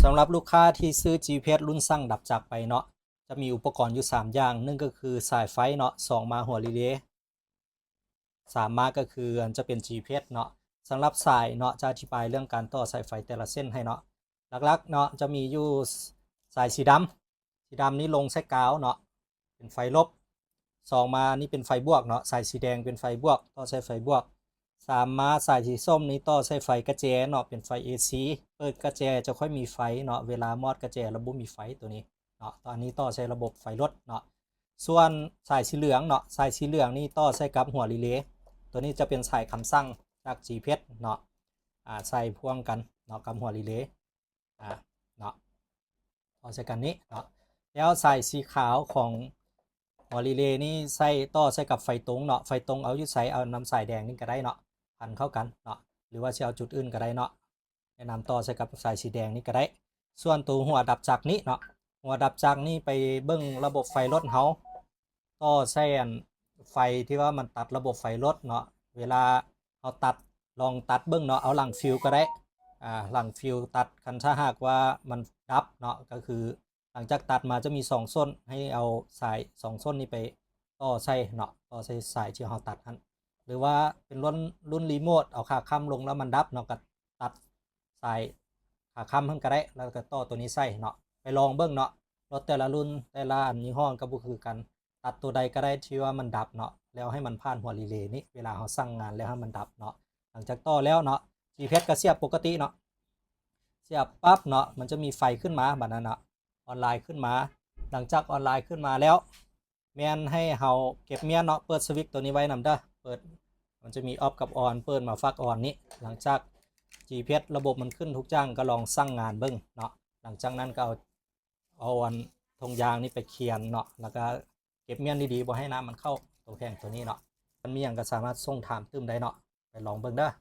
สำหรับลูกค้าที่ซื้อ GPS รุ่นสั่งดับจักรไปเนาะจะมีอุปกรณ์อยู่3อย่างหนึ่งก็คือสายไฟเนาะ2มาหัวรีเลย์3มาก็คือจะเป็น GPS เนาะสำหรับสายเนาะจะอธิบายเรื่องการต่อสายไฟแต่ละเส้นให้เนาะหลักๆเนาะจะมีอยู่สายสีดำนี้ลงใส่กาวเนาะเป็นไฟลบ2มานี่เป็นไฟบวกเนาะสายสีแดงเป็นไฟบวกต่อใช้ไฟบวก3มาสายสีส้มนี้ต่อใช้ไฟกระแจเนาะเป็นไฟ AC เปิดกระแจจะค่อยมีไฟเนาะเวลามอดกระแจระบบมีไฟตัวนี้เนาะตอนนี้ต่อใช้ระบบไฟรถเนาะส่วนสายสีเหลืองเนาะสายสีเหลืองนี่ต่อใช้กับหัวรีเลย์ตัวนี้จะเป็นสายคำสั่งจาก GPS เนาะใส่พ่วงกันเนาะกับหัวรีเลย์เนาะต่อใช้กันนี้เนาะแล้วสายสีขาวของหัวรีเลย์นี่ใส่ต่อใช้กับไฟตรงเนาะไฟตรงเอาอยู่ใส่เอานำสายแดงนี่ก็ได้เนาะพันเข้ากันเนาะหรือว่าจะเอาจุดอื่นก็ได้เนาะแนะนำต่อใช้กับสายสีแดงนี่ก็ได้ส่วนตัวหัวดับจักรนี้เนาะหัวดับจักรนี่ไปเบิ้งระบบไฟรถเฮาต่อใช้ไฟที่ว่ามันตัดระบบไฟรถเนาะเวลาเอาตัดลองตัดเบิ้งเนาะเอาหลังฟิวก็ได้หลังฟิวตัดคันถ้าหากว่ามันดับเนาะก็คือหลังจากตัดมาจะมี2ส้นให้เอาสาย2ส้นนี้ไปต่อใส่เนาะต่อใส่สายที่เราตัดนั้นหรือว่าเป็นรุ่นรีโมทเอาขาค้ำลงแล้วมันดับเนาะก็ตัดสายขาค้ำเพิ่มก็ได้แล้วก็ต่อตัวนี้ใส่เนาะไปลองเบิ้งเนาะรถแต่ละรุ่นแต่ละอันยี่ห้อก็บ่คือกันตัดตัวใดก็ได้ที่ว่ามันดับเนาะแล้วให้มันผ่านหัวรีเลย์นี้เวลาเราสั่งงานแล้วให้มันดับเนาะหลังจากต่อแล้วเนาะ GPS ก็เสียบปกติเนาะเสียบปั๊บเนาะมันจะมีไฟขึ้นมาแบบนั้นเนาะออนไลน์ขึ้นมาหลังจากออนไลน์ขึ้นมาแล้วแม่นให้เราเก็บเมียนเนาะเปิดสวิตช์ตัวนี้ไว้นำเด้อเปิดมันจะมีออฟกับออนเปิดมาฟักออนนี้หลังจาก GPS ระบบมันขึ้นทุกอย่างก็ลองสั่งงานเบิ้งเนาะหลังจากนั้นก็เอาอันธงยางนี่ไปเคียนเนาะแล้วก็เก็บเมียนดีๆบ่ให้น้ำมันเข้าตัวแข็งตัวนี้เนาะมันมีอย่างก็สามารถส่งถามตื้มได้เนาะไปลองเบิ้งเด้อ